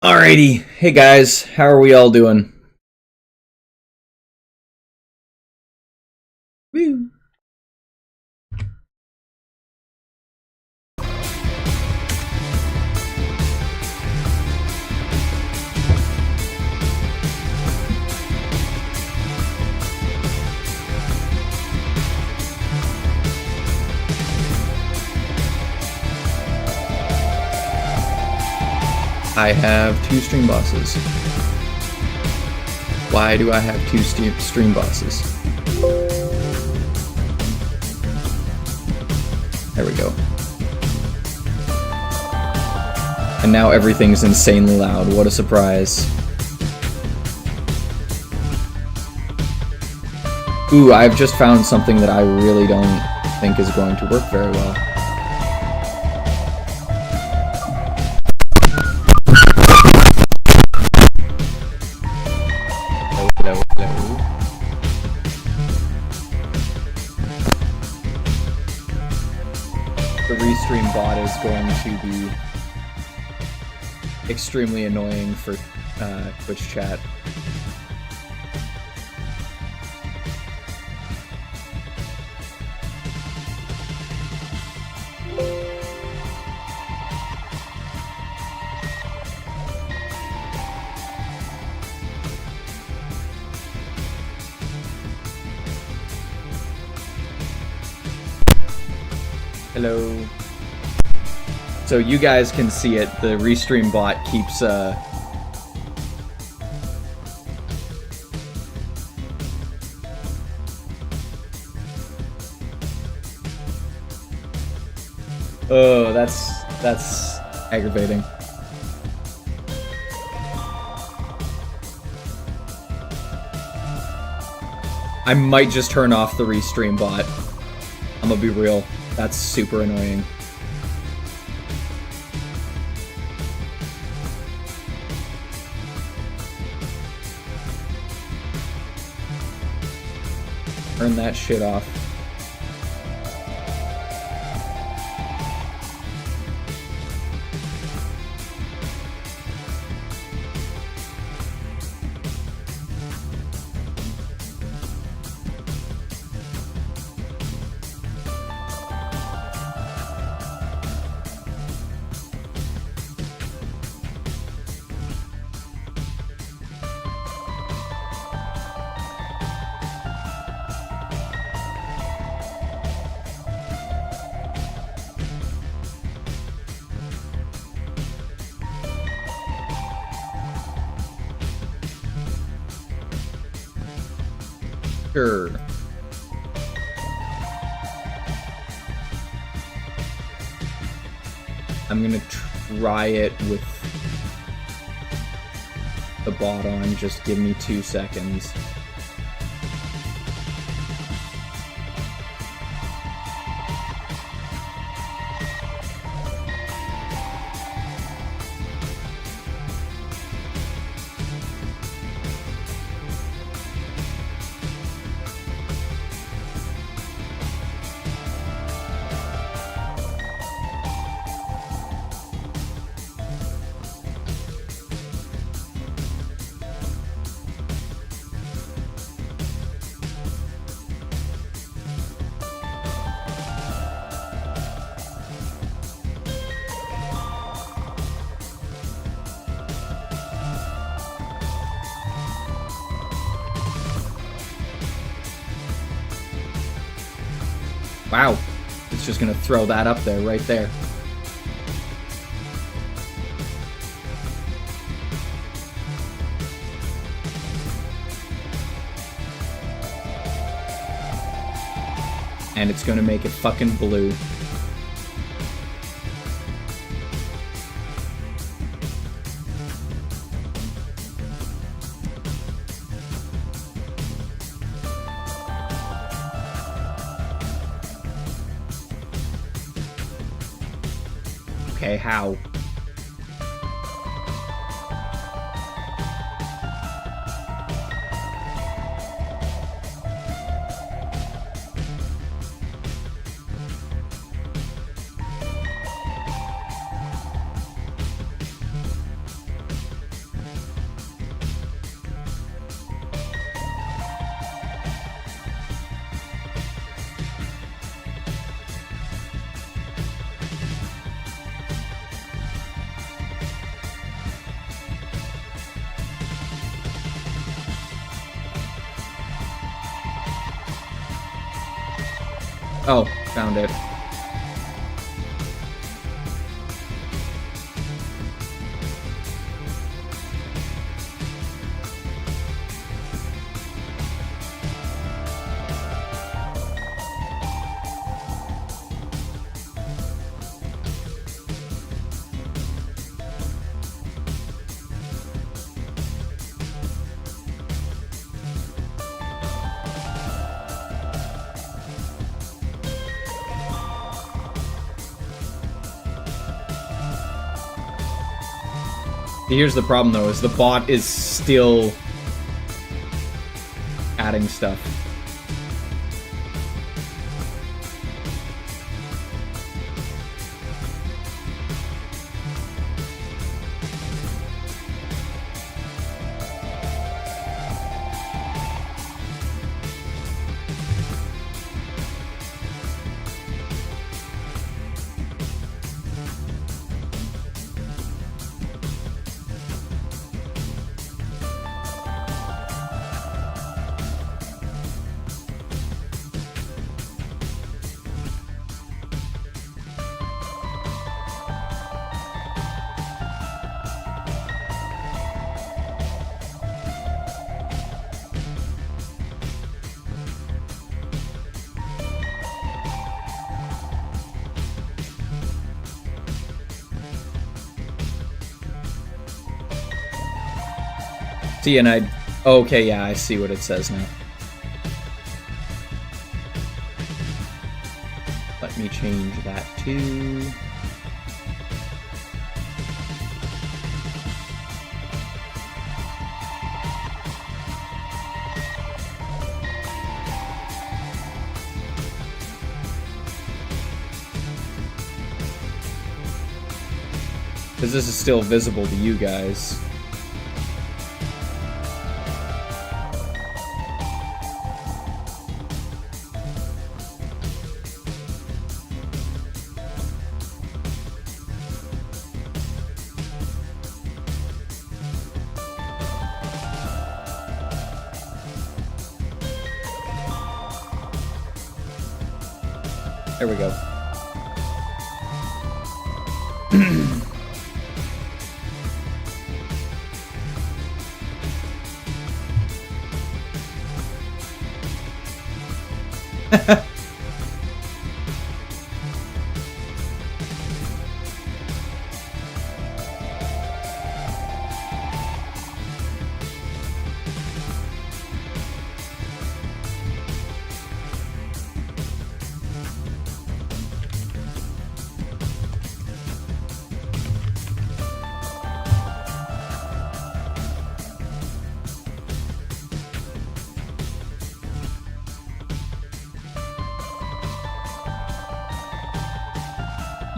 Alrighty, hey guys, how are we all doing? Woo. I have two stream bosses. Why do I have two stream bosses? There we go. And now everything's insanely loud. What a surprise. Ooh, I've just found something that I really don't think is going to work very well. Hello. The restream bot is going to be extremely annoying for Twitch chat. Hello. So you guys can see it, the restream bot keeps oh, that's aggravating. I might just turn off the restream bot. I'm gonna be real. That's super annoying. Turn that shit off. Sure. I'm gonna try it with the bot on. Just give me 2 seconds. Wow, it's just gonna throw that up there, right there. And it's gonna make it fucking blue. Okay, how? Oh, found it. Here's the problem, though, is the bot is still adding stuff. See, and I... Okay, yeah, I see what it says now. Let me change that too. Because this is still visible to you guys. There we go.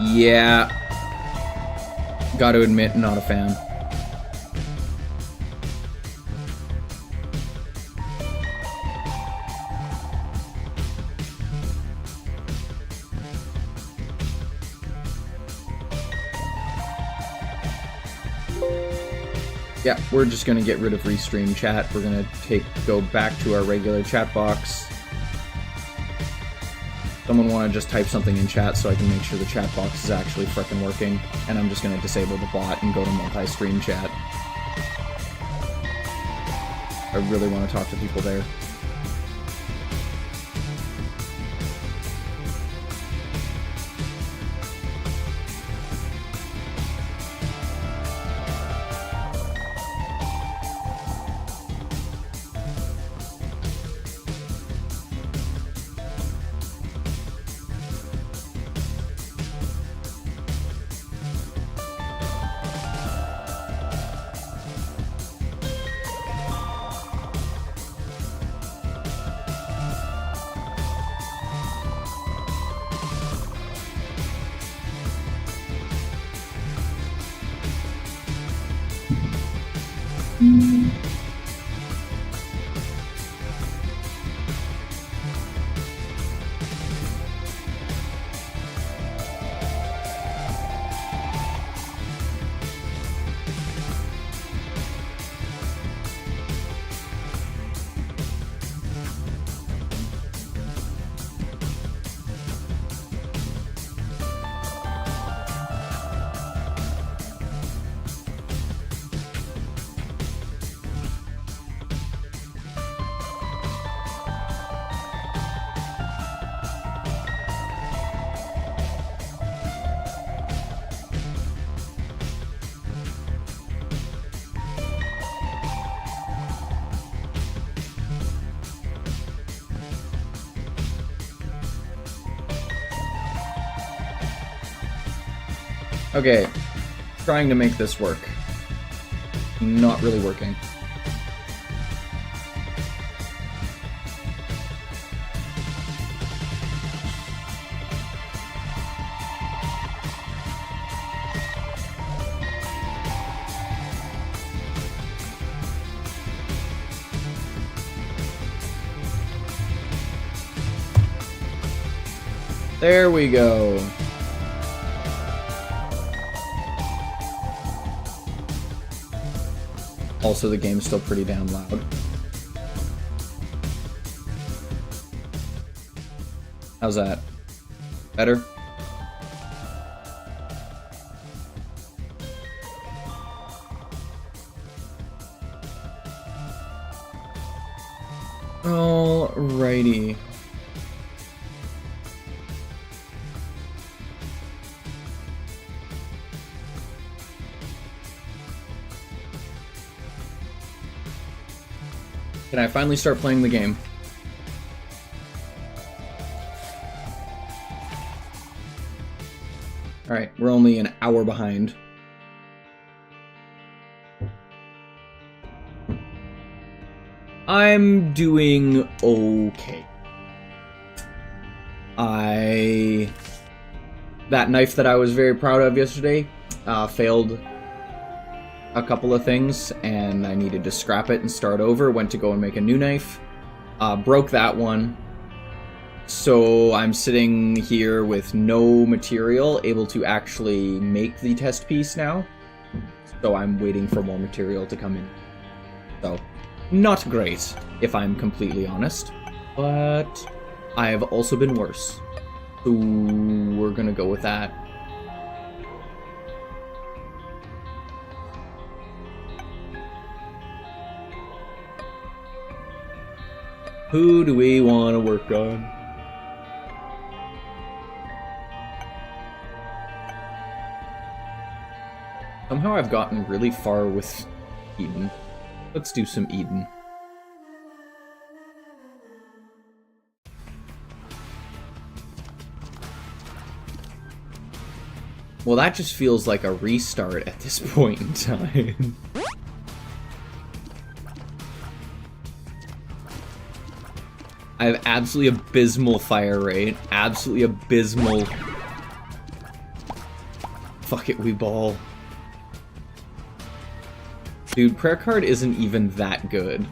Yeah. Gotta admit, not a fan. Yeah, we're just gonna get rid of restream chat. We're gonna go back to our regular chat box. Someone want to just type something in chat so I can make sure the chat box is actually frickin' working, and I'm just going to disable the bot and go to multi-stream chat. I really want to talk to people there. Okay, trying to make this work. Not really working. There we go. Also, the game's still pretty damn loud. How's that? Better? Alrighty. Can I finally start playing the game? Alright, we're only an hour behind. I'm doing okay. That knife that I was very proud of yesterday failed a couple of things, and I needed to scrap it and start over. Went to go and make a new knife. Broke that one. So I'm sitting here with no material, able to actually make the test piece now. So I'm waiting for more material to come in. So, not great, if I'm completely honest. But I have also been worse. So we're gonna go with that. Who do we want to work on? Somehow I've gotten really far with Eden. Let's do some Eden. Well, that just feels like a restart at this point in time. I have absolutely abysmal fire rate. Absolutely abysmal. Fuck it, we ball. Dude, prayer card isn't even that good.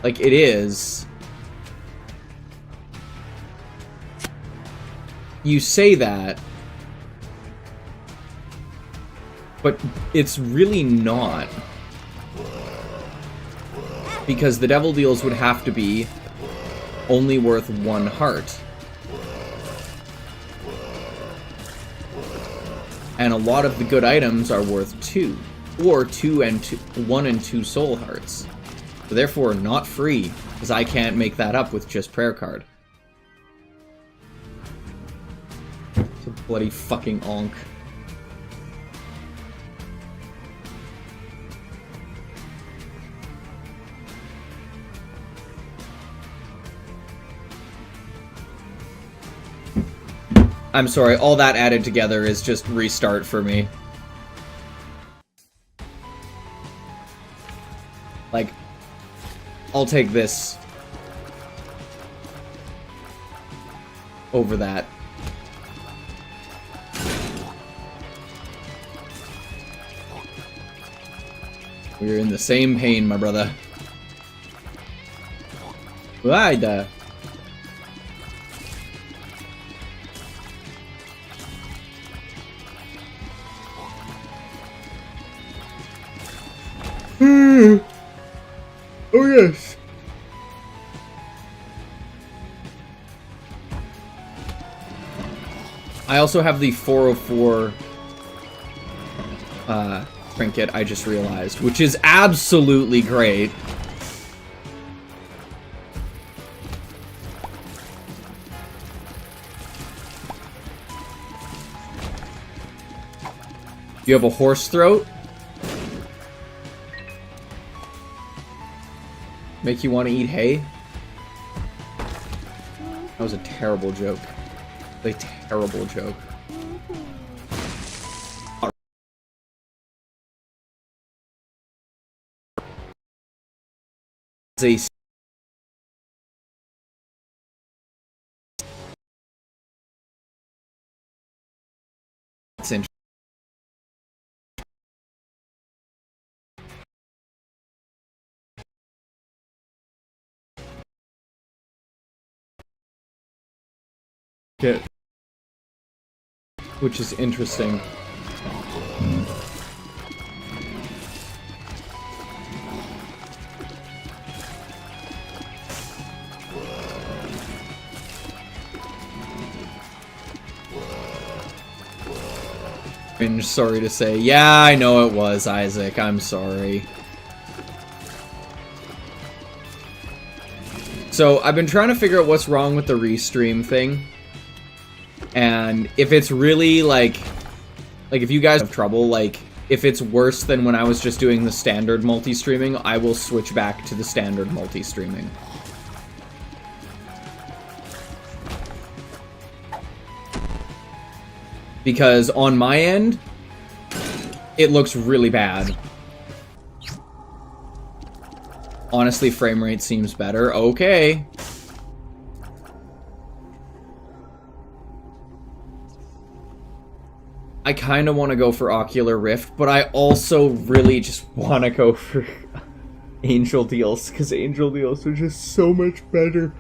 Like, it is. You say that, but it's really not. Because the Devil Deals would have to be only worth 1 heart. And a lot of the good items are worth 2. Or 1 and 2 soul hearts. So therefore, not free, because I can't make that up with just prayer card. It's a bloody fucking onk. I'm sorry, all that added together is just restart for me. Like, I'll take this over that. We're in the same pain, my brother. Why the... Oh yes. I also have the 404 trinket, I just realized, which is absolutely great. You have a horse throat? Make you want to eat hay? was a terrible joke. A terrible joke. It's interesting. Which is interesting. I'm sorry to say. Yeah, I know it was, Isaac. I'm sorry. So, I've been trying to figure out what's wrong with the restream thing. And if it's really, like if you guys have trouble, like, if it's worse than when I was just doing the standard multi-streaming, I will switch back to the standard multi-streaming. Because on my end, it looks really bad. Honestly, frame rate seems better. Okay. I kind of want to go for Ocular Rift, but I also really just want to go for Angel Deals, because Angel Deals are just so much better.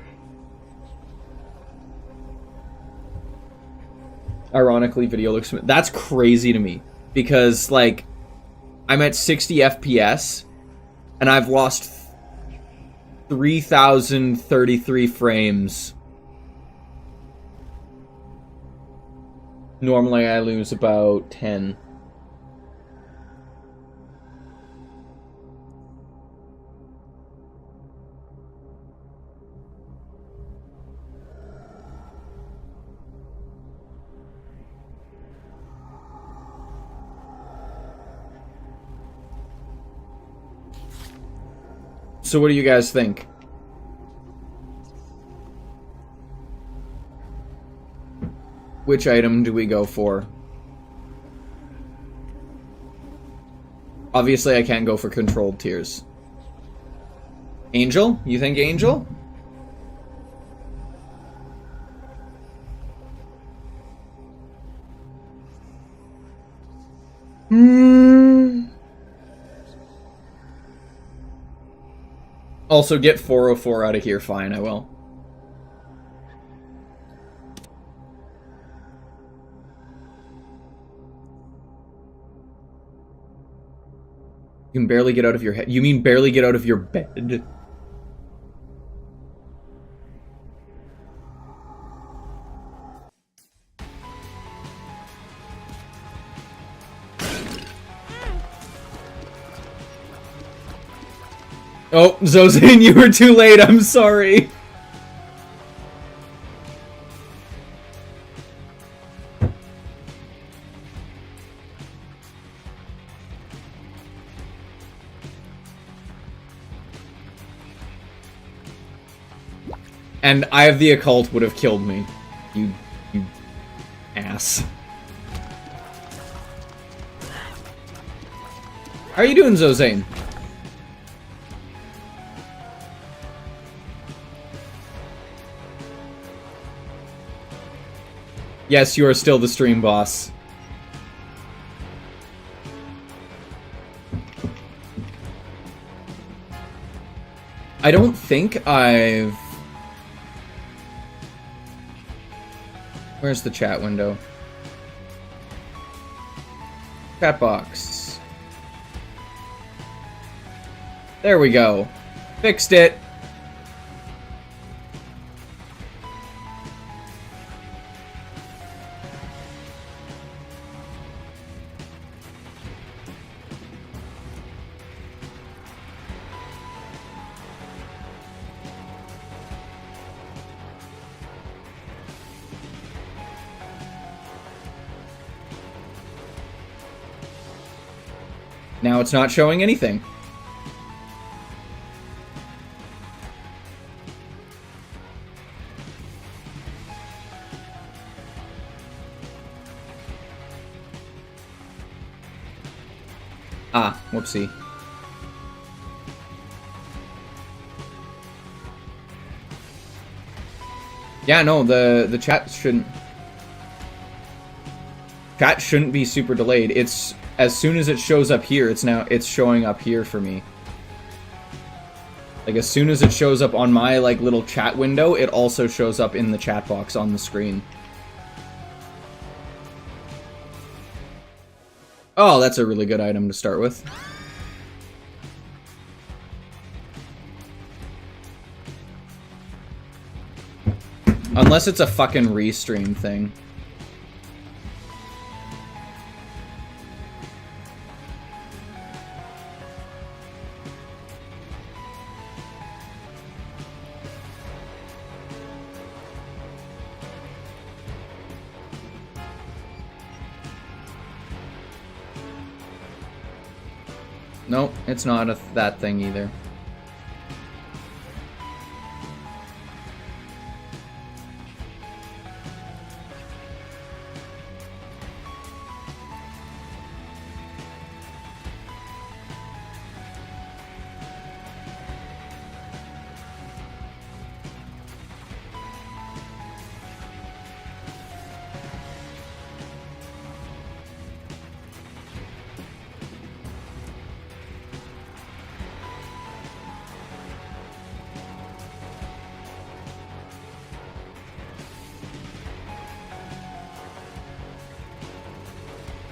Ironically, video looks... That's crazy to me. Because, like, I'm at 60 FPS, and I've lost 3,033 frames. Normally, I lose about 10. So what do you guys think? Which item do we go for? Obviously, I can't go for controlled tiers. Angel? You think Angel? Also, get 404 out of here. Fine, I will. You can barely get out of your head. You mean barely get out of your bed? Oh, Zozane, you were too late. I'm sorry. And Eye of the Occult would have killed me. You ass. How are you doing, Zozane? Yes, you are still the stream boss. I don't think I've... Where's the chat window? Chat box. There we go. Fixed it. Now it's not showing anything. Ah, whoopsie. Yeah, no, the chat shouldn't... Chat shouldn't be super delayed. It's... As soon as it shows up here, it's showing up here for me. Like, as soon as it shows up on my, like, little chat window, it also shows up in the chat box on the screen. Oh, that's a really good item to start with. Unless it's a fucking restream thing. Nope, it's not that thing either.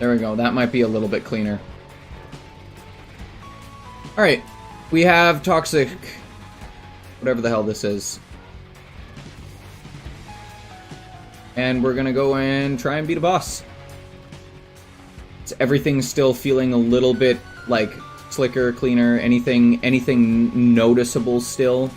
There we go. That might be a little bit cleaner. Alright. We have Toxic... whatever the hell this is. And we're gonna go and try and beat a boss. Everything's still feeling a little bit, like, slicker, cleaner, anything noticeable still.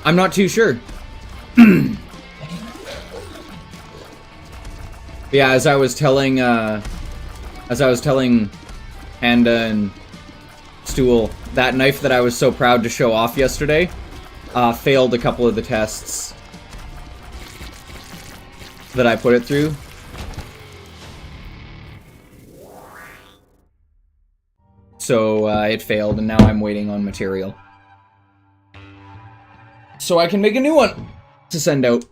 I'm not too sure. Yeah, as I was telling Panda and Stool, that knife that I was so proud to show off yesterday, failed a couple of the tests that I put it through. So, it failed, and now I'm waiting on material. So I can make a new one to send out.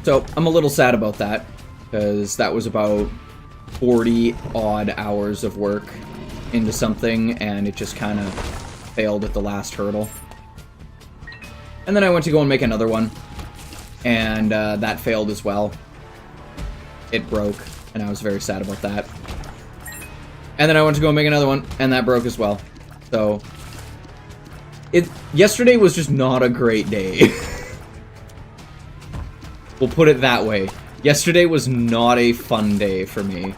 So I'm a little sad about that, because that was about 40 odd hours of work into something, and it just kind of failed at the last hurdle. And then I went to go and make another one, and that failed as well. It broke, and I was very sad about that. And then I went to go and make another one, and that broke as well. So, yesterday was just not a great day. We'll put it that way. Yesterday was not a fun day for me.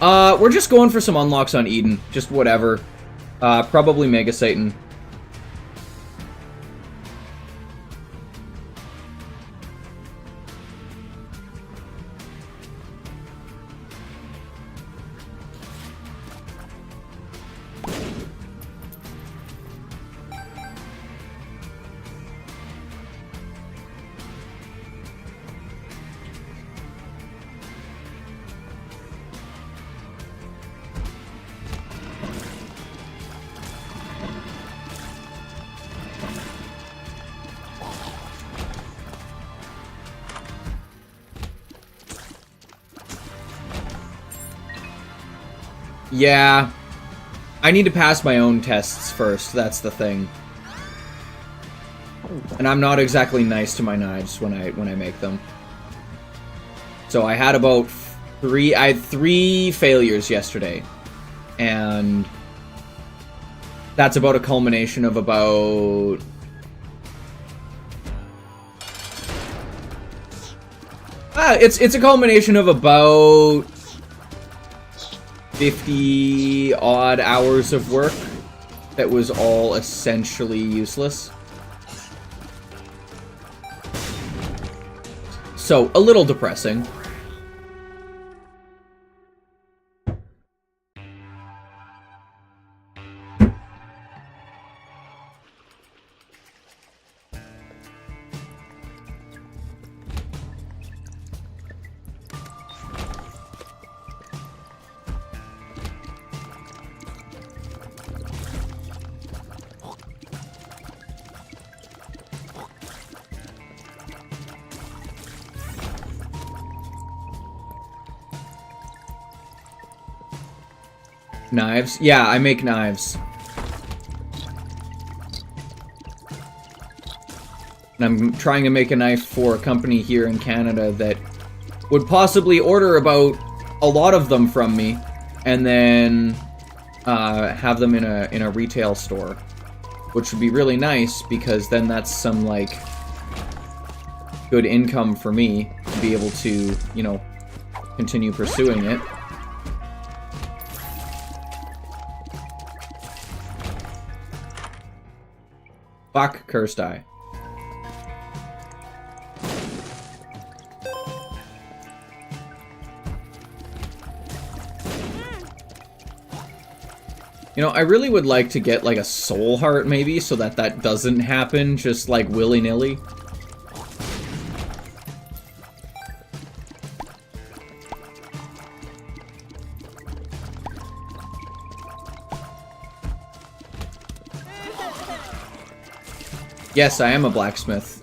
We're just going for some unlocks on Eden. Just whatever. Probably Mega Satan. Yeah. I need to pass my own tests first, that's the thing. And I'm not exactly nice to my knives when I make them. So I had about I had 3 failures yesterday. And that's about a culmination of about... it's a culmination of about 50 odd hours of work that was all essentially useless. So, a little depressing. Knives? Yeah, I make knives. And I'm trying to make a knife for a company here in Canada that would possibly order about a lot of them from me, and then have them in a retail store, which would be really nice because then that's some like good income for me to be able to, you know, continue pursuing it. Fuck, cursed eye. You know, I really would like to get, like, a soul heart, maybe, so that that doesn't happen just, like, willy-nilly. Yes, I am a blacksmith.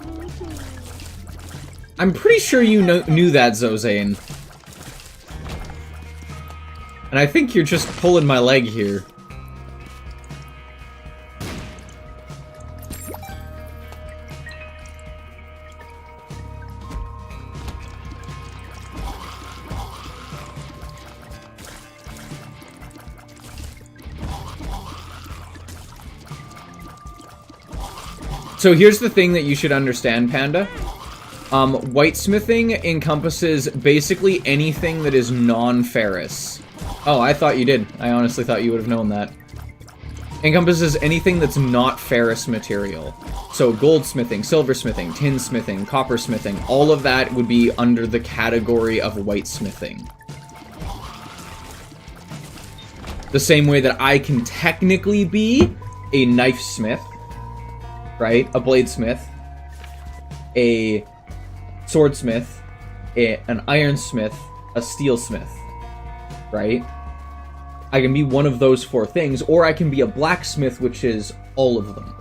I'm pretty sure you knew that, Zozane. And I think you're just pulling my leg here. So here's the thing that you should understand, Panda. Whitesmithing encompasses basically anything that is non-ferrous. Oh, I thought you did. I honestly thought you would have known that. Encompasses anything that's not ferrous material. So goldsmithing, silversmithing, tinsmithing, coppersmithing, all of that would be under the category of whitesmithing. The same way that I can technically be a knife smith, right? A bladesmith, a swordsmith, an ironsmith, a steelsmith, right? I can be one of those four things, or I can be a blacksmith, which is all of them.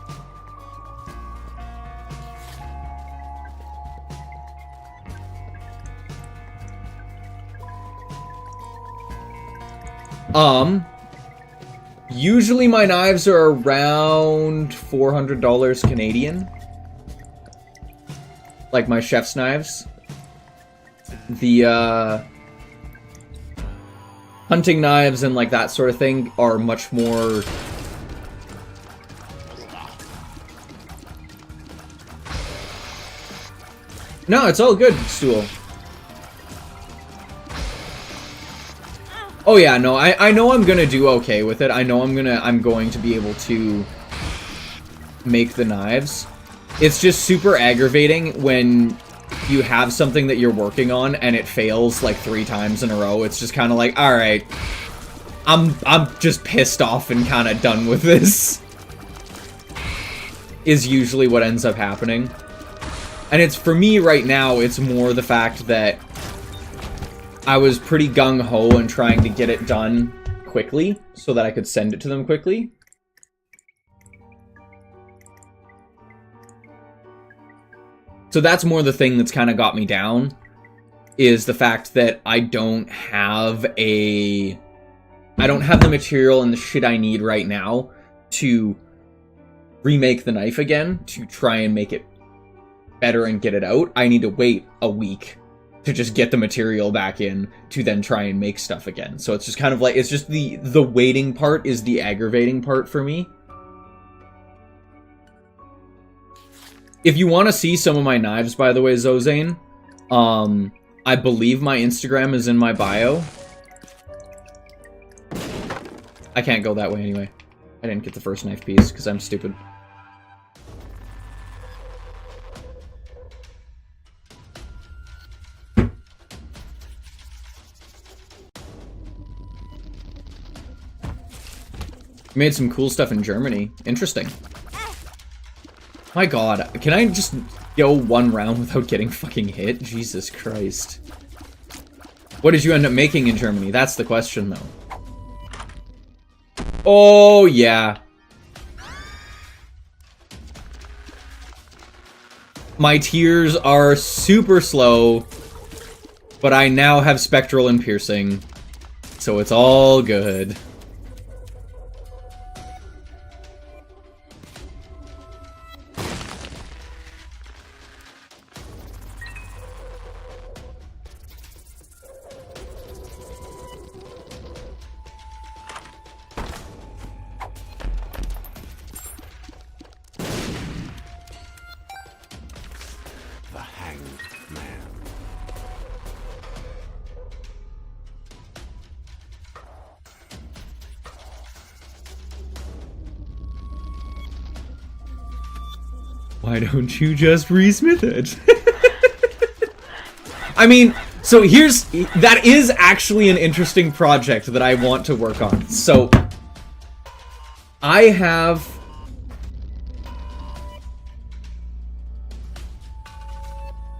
Usually my knives are around $400 Canadian. Like my chef's knives. The, hunting knives and like that sort of thing are much more... No, it's all good, Stool. Oh yeah, no, I know I'm gonna do okay with it. I know I'm going to be able to make the knives. It's just super aggravating when you have something that you're working on and it fails like 3 times in a row. It's just kind of like, all right, I'm just pissed off and kind of done with this. Is usually what ends up happening. And it's, for me right now, it's more the fact that I was pretty gung-ho and trying to get it done quickly so that I could send it to them quickly. So that's more the thing that's kind of got me down, is the fact that I don't have the material and the shit I need right now to remake the knife again, to try and make it better and get it out. I need to wait a week to just get the material back in to then try and make stuff again. So it's just kind of like, it's just the waiting part is the aggravating part for me. If you want to see some of my knives, by the way, Zozane, I believe my Instagram is in my bio. I can't go that way anyway. I didn't get the first knife piece, because I'm stupid. Made some cool stuff in Germany. Interesting. My god, can I just go one round without getting fucking hit? Jesus Christ. What did you end up making in Germany? That's the question, though. Oh, yeah. My tears are super slow, but I now have Spectral and Piercing, so it's all good. Why don't you just resmith it? I mean, so that is actually an interesting project that I want to work on. So, I have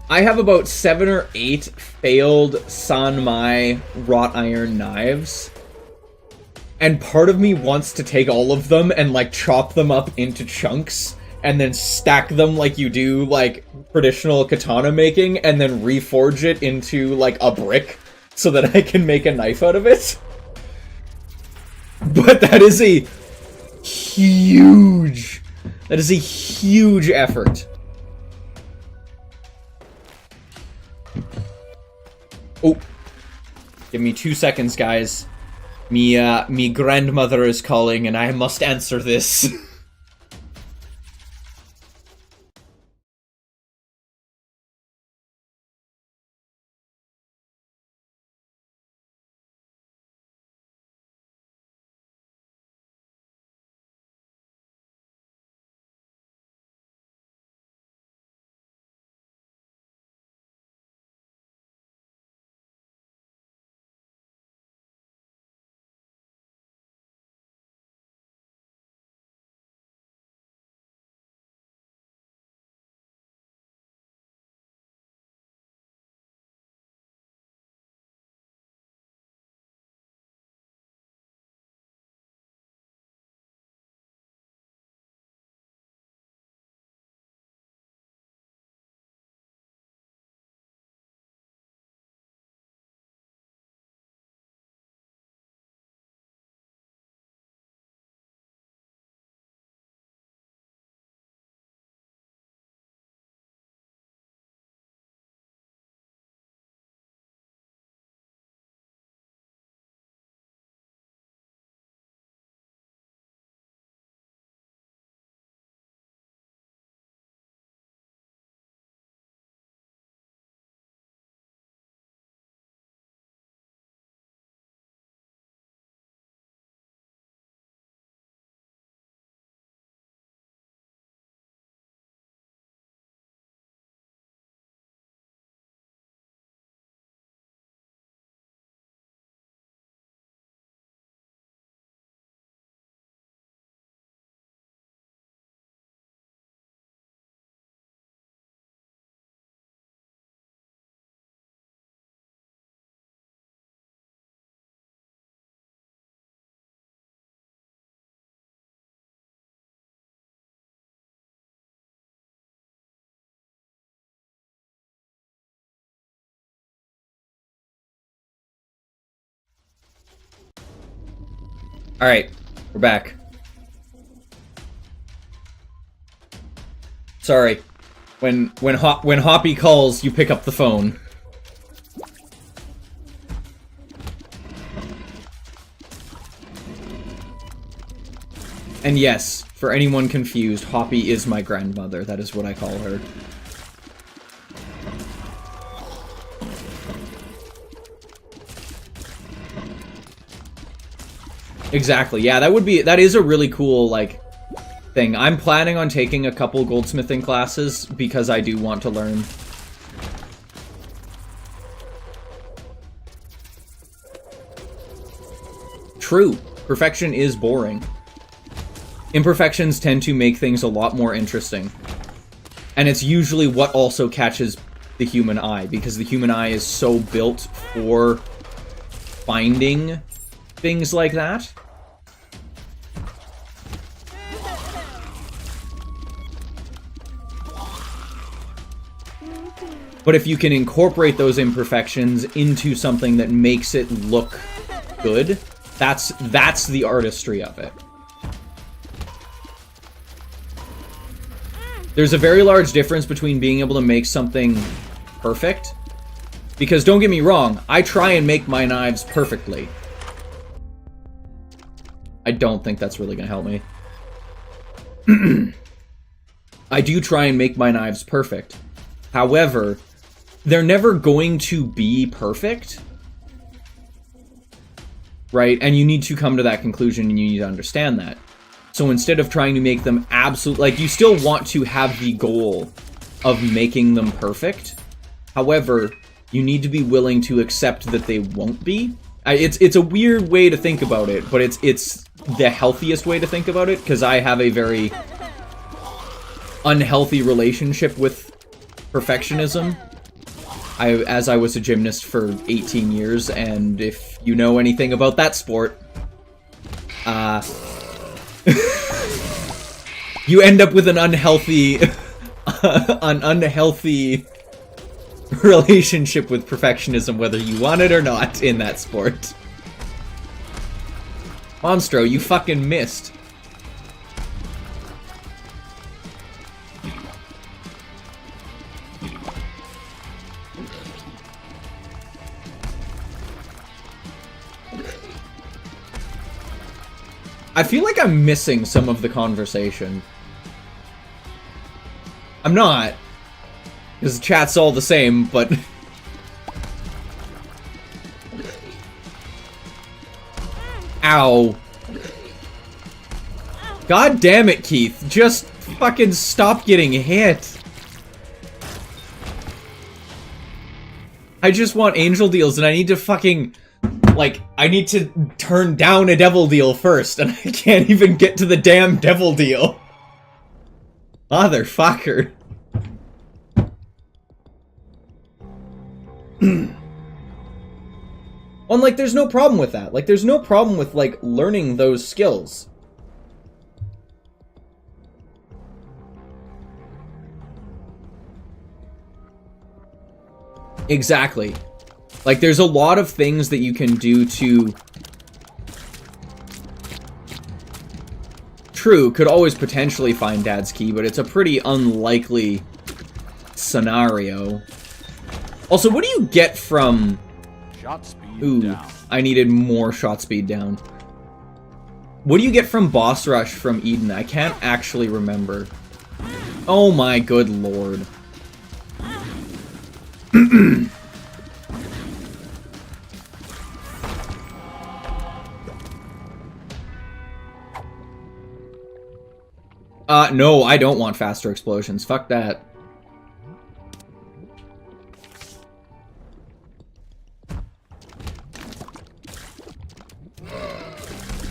about 7 or 8 failed Sanmai wrought iron knives. And part of me wants to take all of them and, like, chop them up into chunks and then stack them like you do, like, traditional katana making, and then reforge it into, like, a brick so that I can make a knife out of it. But that is a huge effort. Oh. Give me 2 seconds, guys. Me grandmother is calling, and I must answer this. Alright, we're back. Sorry. When Hoppy calls, you pick up the phone. And yes, for anyone confused, Hoppy is my grandmother. That is what I call her. Exactly. Yeah, that is a really cool, like, thing. I'm planning on taking a couple goldsmithing classes because I do want to learn. True. Perfection is boring. Imperfections tend to make things a lot more interesting. And it's usually what also catches the human eye, because the human eye is so built for finding things like that. But if you can incorporate those imperfections into something that makes it look good, that's the artistry of it. There's a very large difference between being able to make something perfect, because don't get me wrong, I try and make my knives perfectly. I don't think that's really gonna help me. I do try and make my knives perfect. However, they're never going to be perfect, right? And you need to come to that conclusion, and you need to understand that. So instead of trying to make them absolute, like, you still want to have the goal of making them perfect. However, you need to be willing to accept that they won't be. It's a weird way to think about it, but it's the healthiest way to think about it, because I have a very unhealthy relationship with perfectionism. As I was a gymnast for 18 years, and if you know anything about that sport, you end up with an unhealthy relationship with perfectionism, whether you want it or not, in that sport. Monstro, you fucking missed. I feel like I'm missing some of the conversation. I'm not. Because the chat's all the same, but... Ow. God damn it, Keith. Just fucking stop getting hit. I just want angel deals, and I need to fucking... Like, I need to turn down a devil deal first, and I can't even get to the damn devil deal. Motherfucker. And, like, there's no problem with that. Like, there's no problem with, like, learning those skills. Exactly. Like, there's a lot of things that you can do to... True, could always potentially find Dad's key, but it's a pretty unlikely scenario. Also, what do you get from... Shot speed down. I needed more shot speed down. What do you get from Boss Rush from Eden? I can't actually remember. Oh my good lord. No, I don't want faster explosions. Fuck that.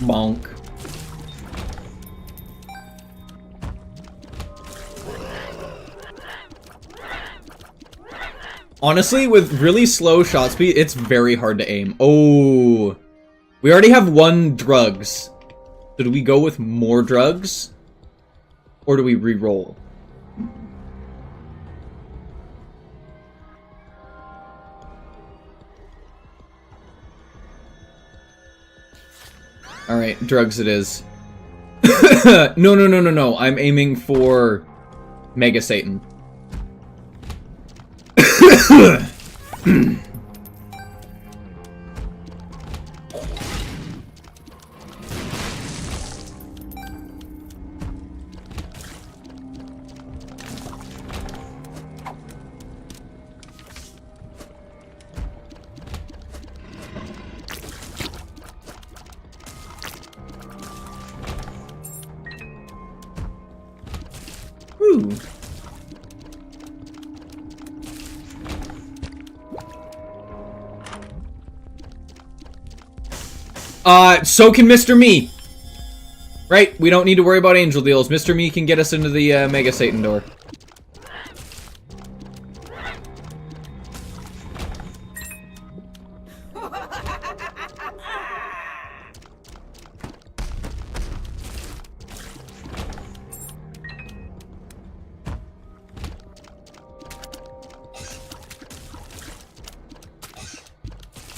Bonk. Honestly, with really slow shot speed, it's very hard to aim. Oh. We already have one drugs. So do we go with more drugs? Or do we re-roll? Alright, drugs it is. No. I'm aiming for Mega Satan. Woo! So can Mr. Me! Right, we don't need to worry about angel deals. Mr. Me can get us into the Mega Satan door.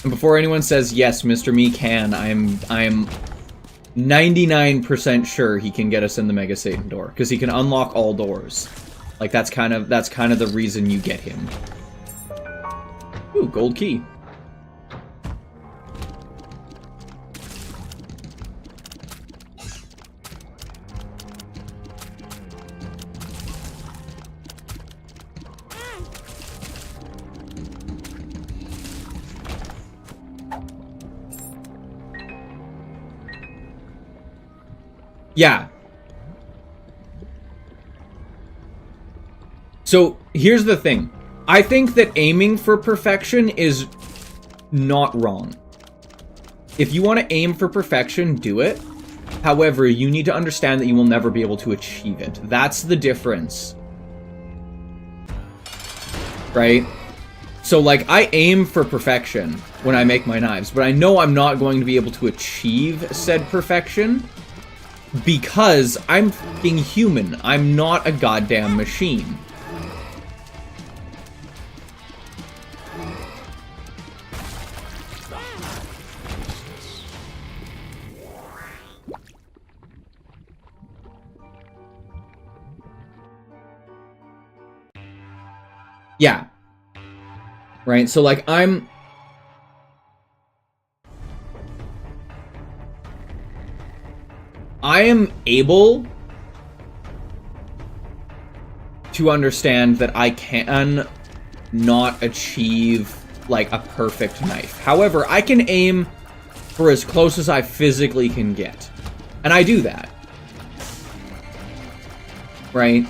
And before anyone says, yes, Mr. Me can, I'm 99% sure he can get us in the Mega Satan door, because he can unlock all doors. Like, that's kind of the reason you get him. Ooh, gold key. Yeah. So, here's the thing. I think that aiming for perfection is not wrong. If you want to aim for perfection, do it. However, you need to understand that you will never be able to achieve it. That's the difference. Right? So, like, I aim for perfection when I make my knives, but I know I'm not going to be able to achieve said perfection because I'm fucking human. I'm not a goddamn machine. Yeah. Right, so like I am able to understand that I can not achieve like a perfect knife. However, I can aim for as close as I physically can get. And I do that. Right?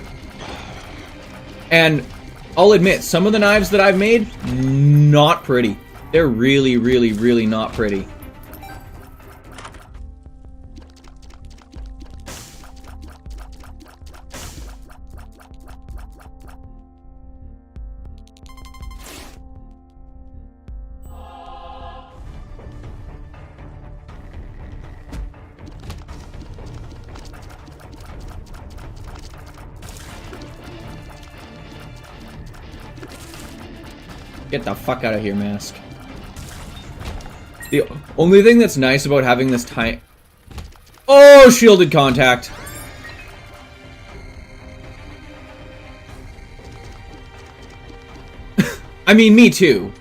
And I'll admit, some of the knives that I've made, not pretty. They're really, really, really not pretty. Get the fuck out of here, Mask. The only thing that's nice about having this time... Oh, shielded contact! I mean, me too.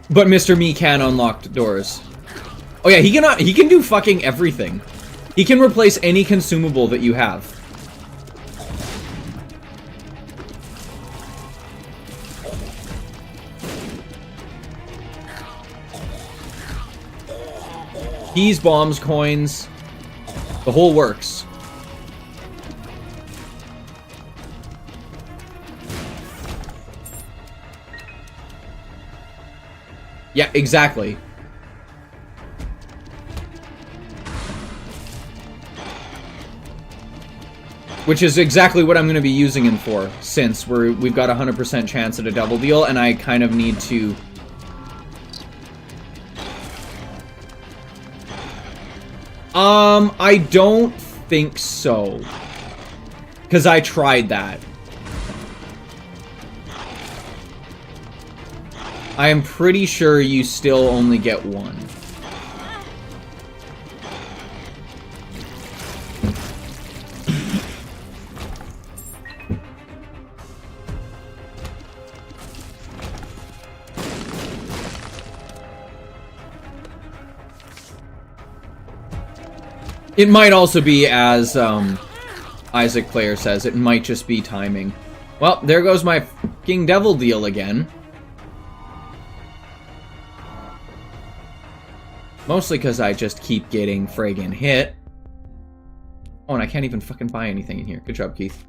But Mr. Me can unlock doors. Oh yeah, he can do fucking everything. He can replace any consumable that you have. Keys, bombs, coins, the whole works. Yeah, exactly. Which is exactly what I'm going to be using him for, since we've got a 100% chance at a double deal, and I kind of need to... I don't think so. Because I tried that. I am pretty sure you still only get one. It might also be, as Isaac Player says, it might just be timing. Well, there goes my fucking devil deal again. Mostly because I just keep getting friggin' hit. Oh, and I can't even fucking buy anything in here. Good job, Keith.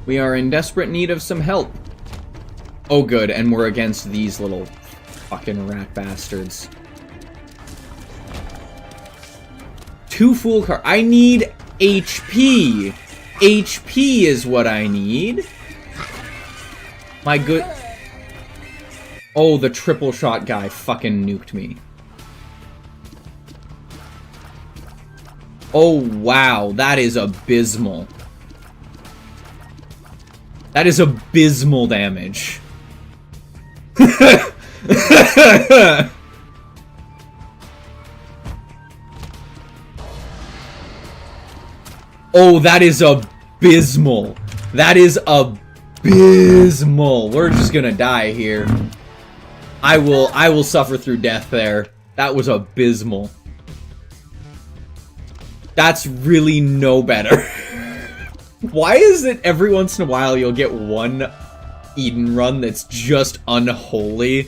We are in desperate need of some help. Oh good, and we're against these little fucking rat bastards. 2 full car. I need HP. HP is what I need. My good... Oh, the triple shot guy fucking nuked me. Oh, wow. That is abysmal. That is abysmal damage. Oh, that is abysmal. That is abysmal. We're just gonna die here. I will suffer through death there. That was abysmal. That's really no better. Why is it every once in a while you'll get one Eden run that's just unholy,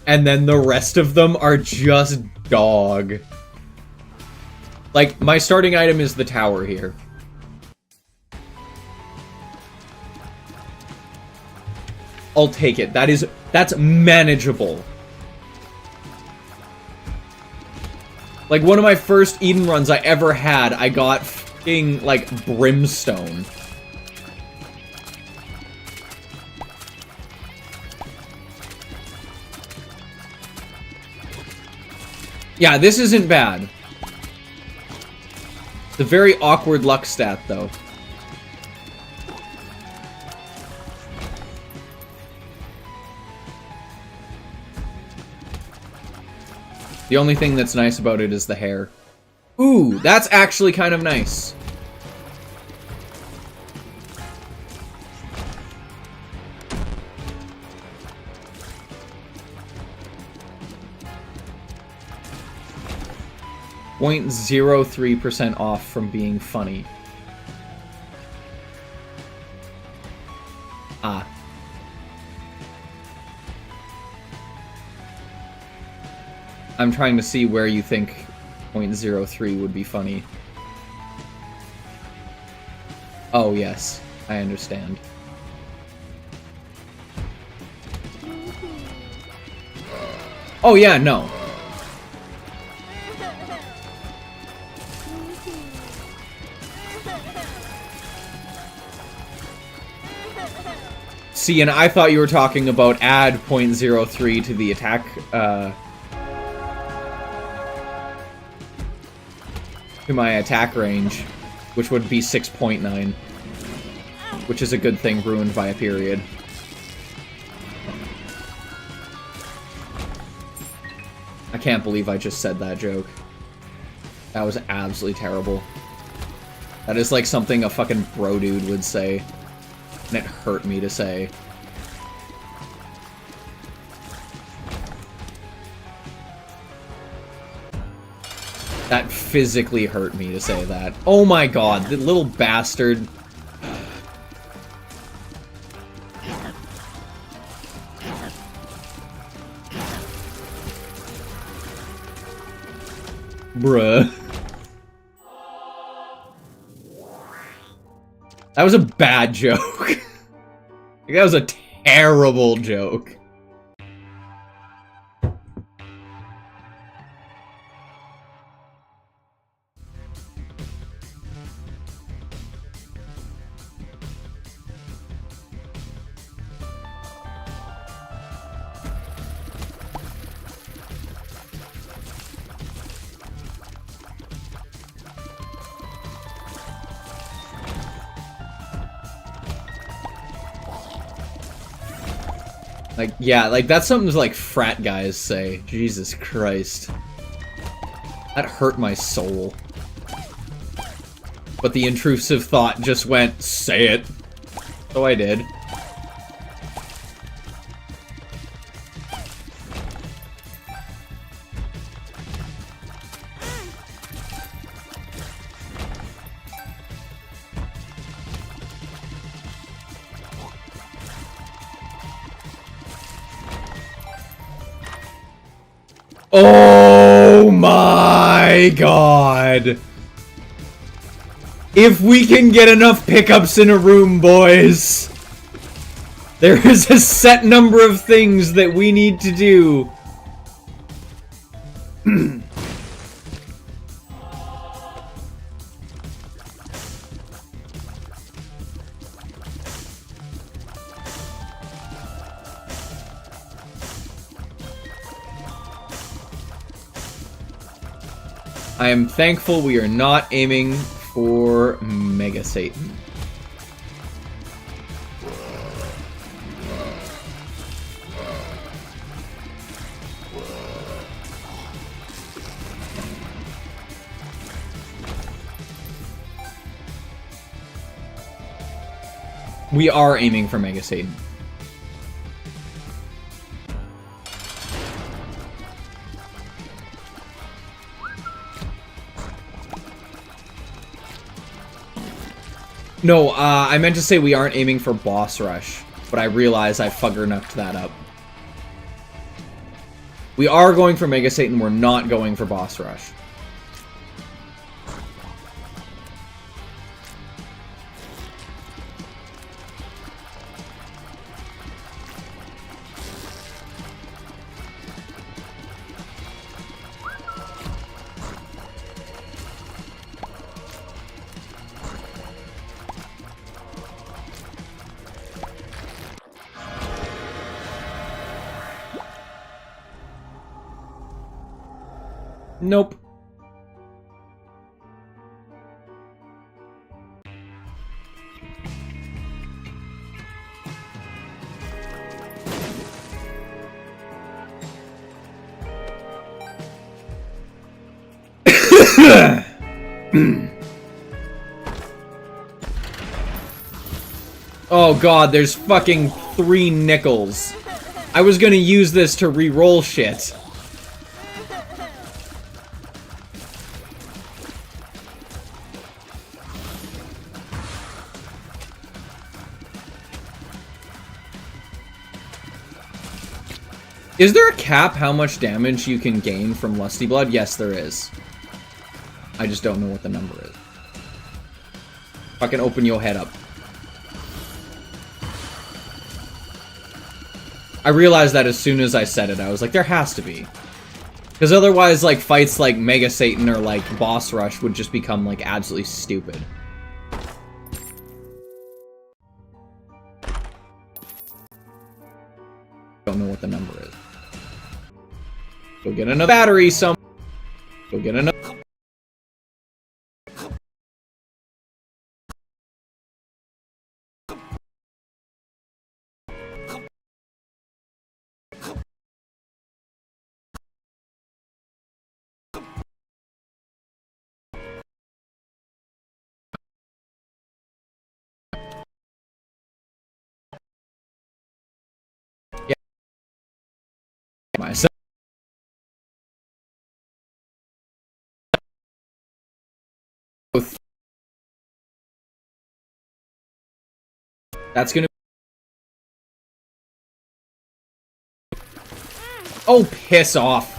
and then the rest of them are just dog? Like, my starting item is the tower here. I'll take it. That's manageable. Like, one of my first Eden runs I ever had, I got fucking, like, brimstone. Yeah, this isn't bad. It's a very awkward luck stat, though. The only thing that's nice about it is the hair. Ooh, that's actually kind of nice. .03% off from being funny. Ah. I'm trying to see where you think .03 would be funny. Oh, yes. I understand. Oh, yeah, no. See, and I thought you were talking about add .03 to the attack, to my attack range, which would be 6.9, which is a good thing ruined by a period. I can't believe I just said that joke. That was absolutely terrible. That is like something a fucking bro dude would say, and it hurt me to say. That physically hurt me to say that. Oh my god, the little bastard. Bruh. That was a bad joke. That was a terrible joke. Like, yeah, like, that's something like frat guys say. Jesus Christ. That hurt my soul. But the intrusive thought just went, say it. So I did. Oh my god! If we can get enough pickups in a room, boys, there is a set number of things that we need to do. I am thankful we are not aiming for Mega Satan. We are aiming for Mega Satan. No, I meant to say we aren't aiming for Boss Rush, but I realize I fugger-nucked that up. We are going for Mega Satan, we're not going for Boss Rush. Nope. Oh god, there's fucking 3 nickels. I was gonna use this to re-roll shit. Is there a cap how much damage you can gain from Lusty Blood? Yes, there is. I just don't know what the number is. Fucking open your head up. I realized that as soon as I said it, I was like, there has to be. Because otherwise, like, fights like Mega Satan or, like, Boss Rush would just become, like, absolutely stupid. Don't know what the number is. Go get another battery, Go get another. Yeah. Myself. That's gonna. Oh, piss off.